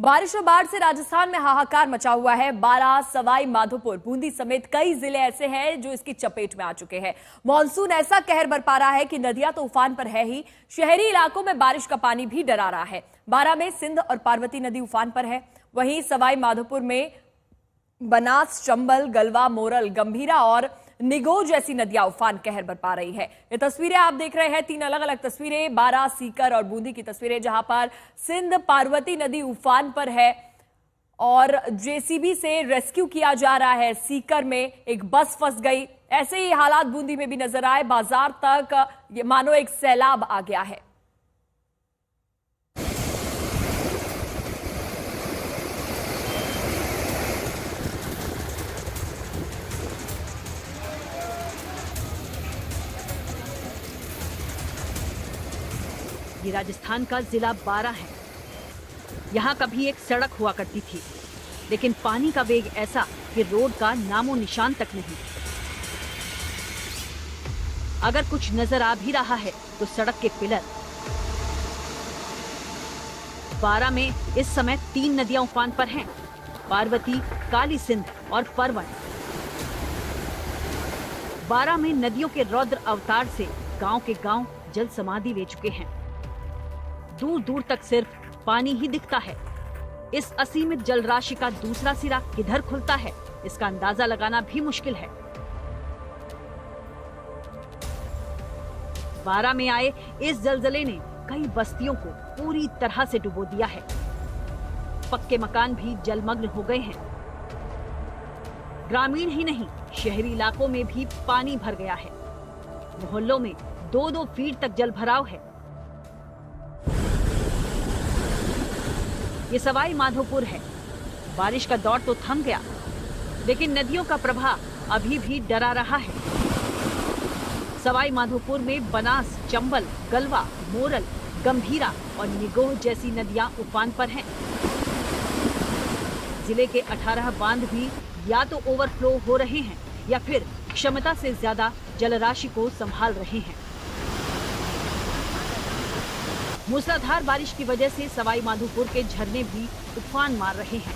बारिश और बाढ़ से राजस्थान में हाहाकार मचा हुआ है। बारां, सवाई माधोपुर, बूंदी समेत कई जिले ऐसे हैं जो इसकी चपेट में आ चुके हैं। मॉनसून ऐसा कहर बरपा रहा है कि नदियां तो उफान पर है ही, शहरी इलाकों में बारिश का पानी भी डरा रहा है। बारां में सिंध और पार्वती नदी उफान पर है, वहीं सवाई माधोपुर में बनास, चंबल, गलवा, मोरल, गंभीरा और निगोह जैसी नदियां उफान कहर बरपा रही है। ये तस्वीरें आप देख रहे हैं, 3 अलग अलग तस्वीरें, बारां, सीकर और बूंदी की तस्वीरें, जहां पर सिंध पार्वती नदी उफान पर है और जेसीबी से रेस्क्यू किया जा रहा है। सीकर में एक बस फंस गई। ऐसे ही हालात बूंदी में भी नजर आए। बाजार तक ये मानो एक सैलाब आ गया है। ये राजस्थान का जिला बारां है। यहाँ कभी एक सड़क हुआ करती थी, लेकिन पानी का वेग ऐसा कि रोड का नामो निशान तक नहीं। अगर कुछ नजर आ भी रहा है तो सड़क के पिलर। बारां में इस समय 3 नदियां उफान पर हैं, पार्वती, काली सिंध और परवन। बारां में नदियों के रौद्र अवतार से गांव के गांव जल समाधि ले चुके हैं। दूर दूर तक सिर्फ पानी ही दिखता है। इस असीमित जल राशि का दूसरा सिरा किधर खुलता है, इसका अंदाजा लगाना भी मुश्किल है। बारां में आए इस जलजले ने कई बस्तियों को पूरी तरह से डुबो दिया है। पक्के मकान भी जलमग्न हो गए हैं। ग्रामीण ही नहीं, शहरी इलाकों में भी पानी भर गया है। मोहल्लों में 2-2 फीट तक जल भराव है। ये सवाई माधोपुर है। बारिश का दौर तो थम गया, लेकिन नदियों का प्रवाह अभी भी डरा रहा है। सवाई माधोपुर में बनास, चंबल, गलवा, मोरल, गंभीरा और निगोह जैसी नदियां उफान पर हैं। जिले के 18 बांध भी या तो ओवरफ्लो हो रहे हैं या फिर क्षमता से ज्यादा जलराशि को संभाल रहे हैं। मूसलाधार बारिश की वजह से सवाई माधोपुर के झरने भी उफान मार रहे हैं।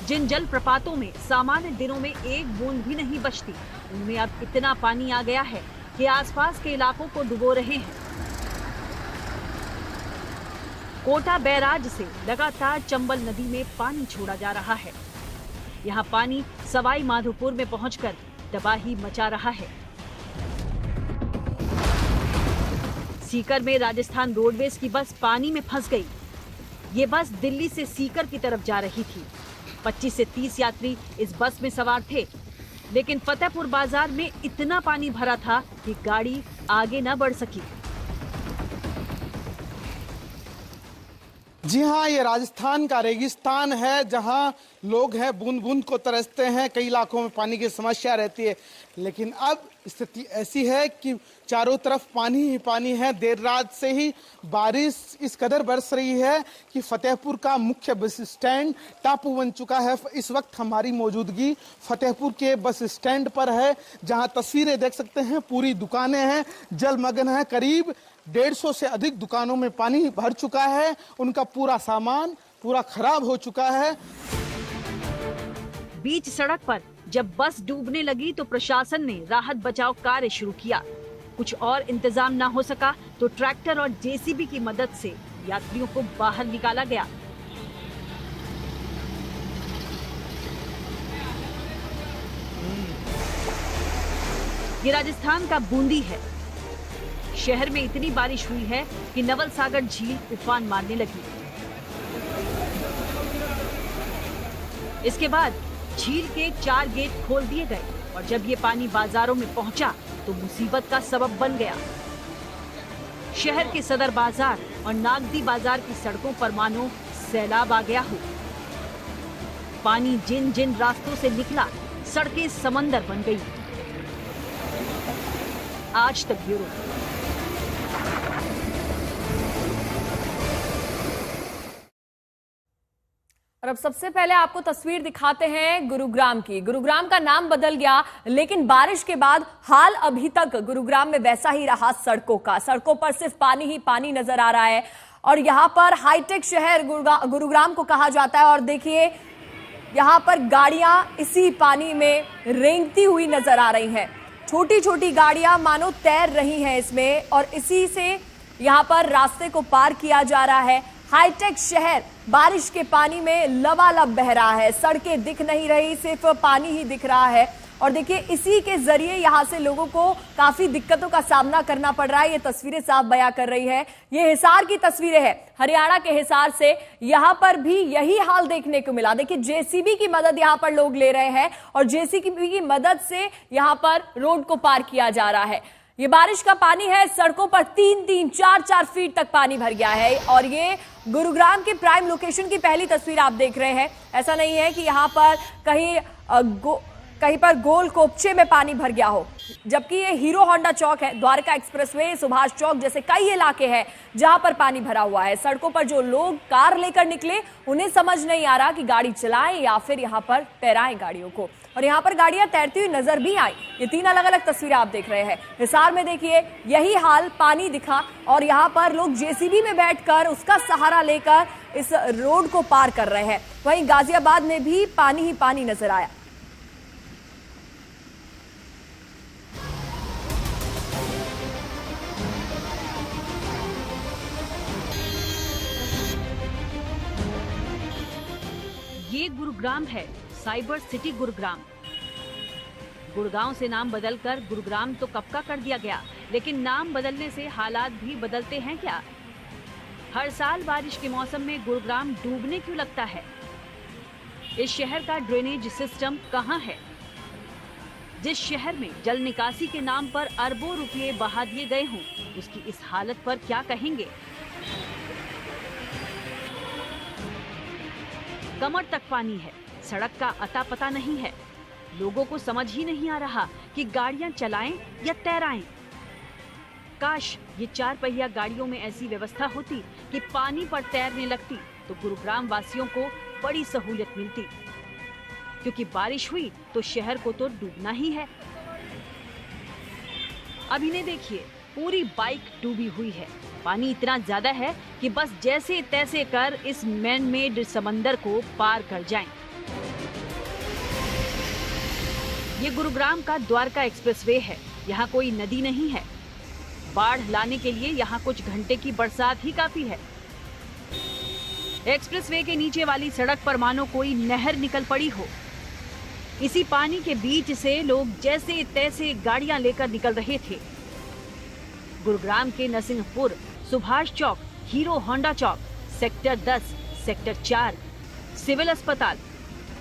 जिन जल प्रपातों में सामान्य दिनों में एक बूंद भी नहीं बचती, उनमें अब इतना पानी आ गया है कि आसपास के इलाकों को डुबो रहे हैं। कोटा बैराज से लगातार चंबल नदी में पानी छोड़ा जा रहा है। यहाँ पानी सवाई माधोपुर में पहुंचकर तबाही मचा रहा है। सीकर में राजस्थान रोडवेज की बस पानी में फंस गई। ये बस दिल्ली से सीकर की तरफ जा रही थी। 25 से 30 यात्री इस बस में सवार थे, लेकिन फतेहपुर बाजार में इतना पानी भरा था कि गाड़ी आगे न बढ़ सकी। जी हाँ, ये राजस्थान का रेगिस्तान है, जहाँ लोग हैं बूंद बूंद को तरसते हैं। कई इलाकों में पानी की समस्या रहती है, लेकिन अब स्थिति ऐसी है कि चारों तरफ पानी ही पानी है। देर रात से ही बारिश इस कदर बरस रही है कि फतेहपुर का मुख्य बस स्टैंड टापू बन चुका है। इस वक्त हमारी मौजूदगी फतेहपुर के बस स्टैंड पर है, जहां तस्वीरें देख सकते हैं। पूरी दुकानें हैं, जलमग्न है। करीब 150 से अधिक दुकानों में पानी भर चुका है। उनका पूरा सामान पूरा खराब हो चुका है। बीच सड़क पर जब बस डूबने लगी तो प्रशासन ने राहत बचाव कार्य शुरू किया। कुछ और इंतजाम ना हो सका तो ट्रैक्टर और जेसीबी की मदद से यात्रियों को बाहर निकाला गया। ये राजस्थान का बूंदी है। शहर में इतनी बारिश हुई है कि नवल सागर झील उफान मारने लगी। इसके बाद झील के 4 गेट खोल दिए गए और जब ये पानी बाजारों में पहुंचा तो मुसीबत का सबब बन गया। शहर के सदर बाजार और नागदी बाजार की सड़कों पर मानो सैलाब आ गया हो। पानी जिन जिन रास्तों से निकला, सड़कें समंदर बन गई। आज तक ब्यूरो। और अब सबसे पहले आपको तस्वीर दिखाते हैं गुरुग्राम की। गुरुग्राम का नाम बदल गया, लेकिन बारिश के बाद हाल अभी तक गुरुग्राम में वैसा ही रहा सड़कों का। सड़कों पर सिर्फ पानी ही पानी नजर आ रहा है और यहाँ पर हाईटेक शहर गुरुग्राम को कहा जाता है। और देखिए यहाँ पर गाड़ियां इसी पानी में रेंगती हुई नजर आ रही हैं। छोटी छोटी गाड़ियां मानो तैर रही हैं इसमें और इसी से यहाँ पर रास्ते को पार किया जा रहा है। हाईटेक शहर बारिश के पानी में लबालब बह रहा है, सड़कें दिख नहीं रही, सिर्फ पानी ही दिख रहा है। और देखिए इसी के जरिए यहाँ से लोगों को काफी दिक्कतों का सामना करना पड़ रहा है। ये तस्वीरें साफ बयां कर रही है। ये हिसार की तस्वीरें हैं, हरियाणा के हिसार से। यहाँ पर भी यही हाल देखने को मिला। देखिए जेसीबी की मदद यहाँ पर लोग ले रहे हैं और जेसीबी की मदद से यहाँ पर रोड को पार किया जा रहा है। ये बारिश का पानी है, सड़कों पर 3-3, 4-4 फीट तक पानी भर गया है। और ये गुरुग्राम के प्राइम लोकेशन की पहली तस्वीर आप देख रहे हैं। ऐसा नहीं है कि यहाँ पर कहीं पर गोल कोपचे में पानी भर गया हो, जबकि ये हीरो होंडा चौक है, द्वारका एक्सप्रेसवे, सुभाष चौक जैसे कई इलाके हैं जहां पर पानी भरा हुआ है। सड़कों पर जो लोग कार लेकर निकले उन्हें समझ नहीं आ रहा कि गाड़ी चलाएं या फिर यहाँ पर तैराएं गाड़ियों को। और यहाँ पर गाड़ियां तैरती हुई नजर भी आई। ये 3 अलग अलग तस्वीरें आप देख रहे हैं। हिसार में देखिए यही हाल, पानी दिखा और यहाँ पर लोग जेसीबी में बैठकर उसका सहारा लेकर इस रोड को पार कर रहे हैं। वहीं गाजियाबाद में भी पानी ही पानी नजर आया। ये गुरुग्राम है, साइबर सिटी गुरुग्राम। गुड़गांव से नाम बदलकर गुरुग्राम तो कब का कर दिया गया, लेकिन नाम बदलने से हालात भी बदलते हैं क्या? हर साल बारिश के मौसम में गुरुग्राम डूबने क्यों लगता है? इस शहर का ड्रेनेज सिस्टम कहाँ है? जिस शहर में जल निकासी के नाम पर अरबों रुपये बहा दिए गए हों, उसकी इस हालत पर क्या कहेंगे? कमर तक पानी है, सड़क का अता पता नहीं है। लोगों को समझ ही नहीं आ रहा कि गाड़ियां चलाएं या तैराएं। काश ये 4 पहिया गाड़ियों में ऐसी व्यवस्था होती कि पानी पर तैरने लगती तो गुरुग्राम वासियों को बड़ी सहूलियत मिलती, क्योंकि बारिश हुई तो शहर को तो डूबना ही है। अब इन्हें देखिए, पूरी बाइक डूबी हुई है। पानी इतना ज्यादा है कि बस जैसे तैसे कर इस मैन मेड समंदर को पार कर जाएं। ये गुरुग्राम का द्वारका एक्सप्रेसवे है। यहाँ कोई नदी नहीं है। बाढ़ लाने के लिए यहाँ कुछ घंटे की बरसात ही काफी है। एक्सप्रेसवे के नीचे वाली सड़क पर मानो कोई नहर निकल पड़ी हो। इसी पानी के बीच से लोग जैसे तैसे गाड़ियां लेकर निकल रहे थे। गुरुग्राम के नरसिंहपुर, सुभाष चौक, हीरो होंडा चौक, सेक्टर 10, सेक्टर 4, सिविल अस्पताल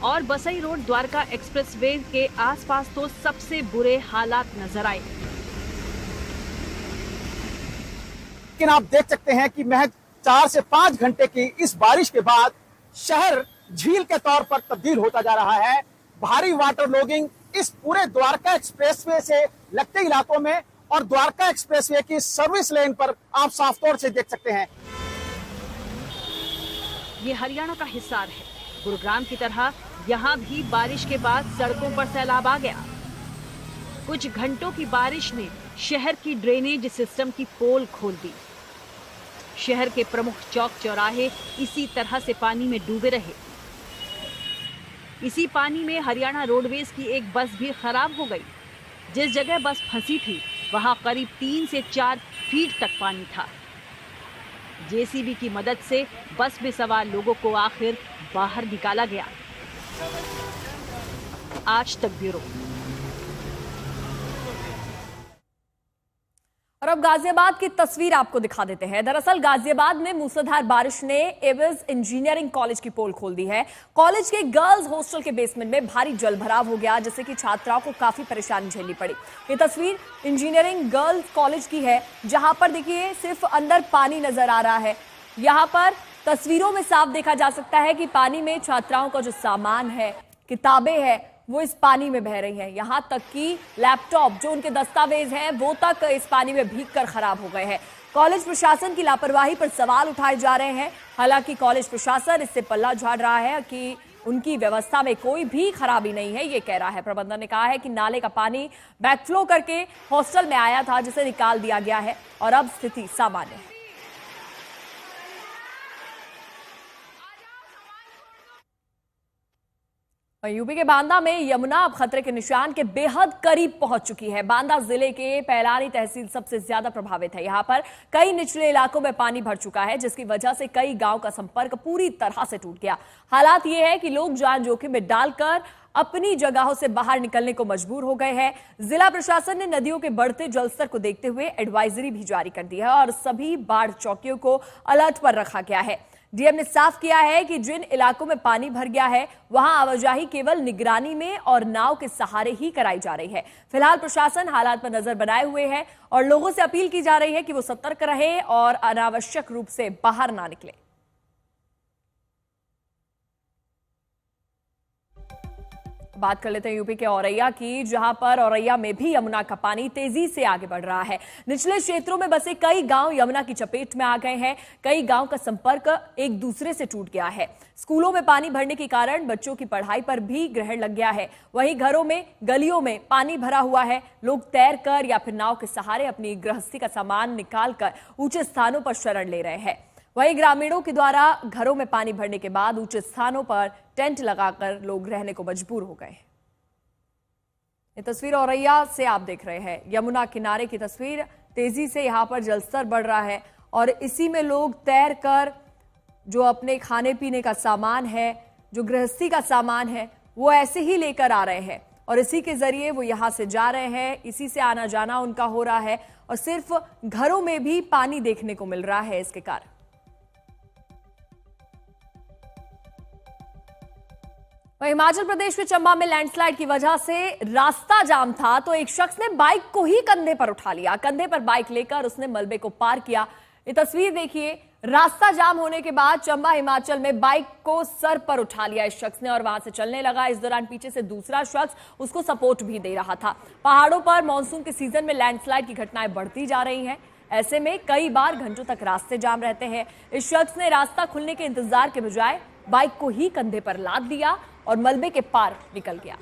और बसई रोड द्वारका एक्सप्रेसवे के आसपास तो सबसे बुरे हालात नजर आए। लेकिन आप देख सकते हैं कि महज 4 से 5 घंटे की इस बारिश के बाद शहर झील के तौर पर तब्दील होता जा रहा है। भारी वाटर लॉगिंग इस पूरे द्वारका एक्सप्रेसवे से लगते इलाकों में और द्वारका एक्सप्रेसवे की सर्विस लेन पर आप साफ तौर से देख सकते हैं। ये हरियाणा का हिसार है। गुरुग्राम की तरह यहाँ भी बारिश के बाद सड़कों पर सैलाब आ गया। कुछ घंटों की बारिश ने शहर की ड्रेनेज सिस्टम की पोल खोल दी। शहर के प्रमुख चौक चौराहे इसी तरह से पानी में डूबे रहे। इसी पानी में हरियाणा रोडवेज की एक बस भी खराब हो गई। जिस जगह बस फंसी थी वहां करीब 3 से 4 फीट तक पानी था। जेसीबी की मदद से बस में सवार लोगों को आखिर बाहर निकाला गया। आज तक ब्यूरो। और अब गाजियाबाद की तस्वीर आपको दिखा देते हैं। दरअसल गाजियाबाद में मूसलाधार बारिश ने एविस इंजीनियरिंग कॉलेज की पोल खोल दी है। कॉलेज के गर्ल्स हॉस्टल के बेसमेंट में भारी जलभराव हो गया, जिससे कि छात्राओं को काफी परेशानी झेलनी पड़ी। ये तस्वीर इंजीनियरिंग गर्ल्स कॉलेज की है, जहां पर देखिए सिर्फ अंदर पानी नजर आ रहा है। यहाँ पर तस्वीरों में साफ देखा जा सकता है कि पानी में छात्राओं का जो सामान है, किताबें हैं, वो इस पानी में बह रही हैं। यहाँ तक कि लैपटॉप, जो उनके दस्तावेज हैं, वो तक इस पानी में भीगकर खराब हो गए हैं। कॉलेज प्रशासन की लापरवाही पर सवाल उठाए जा रहे हैं। हालांकि कॉलेज प्रशासन इससे पल्ला झाड़ रहा है कि उनकी व्यवस्था में कोई भी खराबी नहीं है, ये कह रहा है। प्रबंधन ने कहा है कि नाले का पानी बैकफ्लो करके हॉस्टल में आया था, जिसे निकाल दिया गया है और अब स्थिति सामान्य है। यूपी के बांदा में यमुना अब खतरे के निशान के बेहद करीब पहुंच चुकी है। बांदा जिले के पैलानी तहसील सबसे ज्यादा प्रभावित है। यहां पर कई निचले इलाकों में पानी भर चुका है, जिसकी वजह से कई गांव का संपर्क पूरी तरह से टूट गया। हालात ये है कि लोग जान जोखिम में डालकर अपनी जगहों से बाहर निकलने को मजबूर हो गए हैं। जिला प्रशासन ने नदियों के बढ़ते जलस्तर को देखते हुए एडवाइजरी भी जारी कर दी है और सभी बाढ़ चौकियों को अलर्ट पर रखा गया है। डीएम ने साफ किया है कि जिन इलाकों में पानी भर गया है वहां आवाजाही केवल निगरानी में और नाव के सहारे ही कराई जा रही है। फिलहाल प्रशासन हालात पर नजर बनाए हुए है और लोगों से अपील की जा रही है कि वो सतर्क रहे और अनावश्यक रूप से बाहर ना निकले। बात कर लेते हैं यूपी के औरैया की, जहां पर औरैया में भी यमुना का पानी तेजी से आगे बढ़ रहा है। निचले क्षेत्रों में बसे कई गांव यमुना की चपेट में आ गए हैं। कई गांव का संपर्क एक दूसरे से टूट गया है। स्कूलों में पानी भरने के कारण बच्चों की पढ़ाई पर भी ग्रहण लग गया है। वहीं घरों में, गलियों में पानी भरा हुआ है। लोग तैरकर या फिर नाव के सहारे अपनी गृहस्थी का सामान निकालकर ऊंचे स्थानों पर शरण ले रहे हैं। वहीं ग्रामीणों के द्वारा घरों में पानी भरने के बाद ऊंचे स्थानों पर टेंट लगाकर लोग रहने को मजबूर हो गए। ये तस्वीर औरैया से आप देख रहे हैं, यमुना किनारे की तस्वीर। तेजी से यहां पर जलस्तर बढ़ रहा है और इसी में लोग तैरकर जो अपने खाने पीने का सामान है, जो गृहस्थी का सामान है, वो ऐसे ही लेकर आ रहे हैं और इसी के जरिए वो यहां से जा रहे हैं। इसी से आना जाना उनका हो रहा है और सिर्फ घरों में भी पानी देखने को मिल रहा है इसके कारण। हिमाचल प्रदेश के चंबा में लैंडस्लाइड की वजह से रास्ता जाम था, तो एक शख्स ने बाइक को ही कंधे पर उठा लिया। कंधे पर बाइक लेकर उसने मलबे को पार किया। ये तस्वीर देखिए, रास्ता जाम होने के बाद चंबा हिमाचल में बाइक को सर पर उठा लिया इस शख्स ने और वहां से चलने लगा। इस दौरान पीछे से दूसरा शख्स उसको सपोर्ट भी दे रहा था। पहाड़ों पर मानसून के सीजन में लैंडस्लाइड की घटनाएं बढ़ती जा रही हैं। ऐसे में कई बार घंटों तक रास्ते जाम रहते हैं। इस शख्स ने रास्ता खुलने के इंतजार के बजाय बाइक को ही कंधे पर लाद दिया और मलबे के पार निकल गया।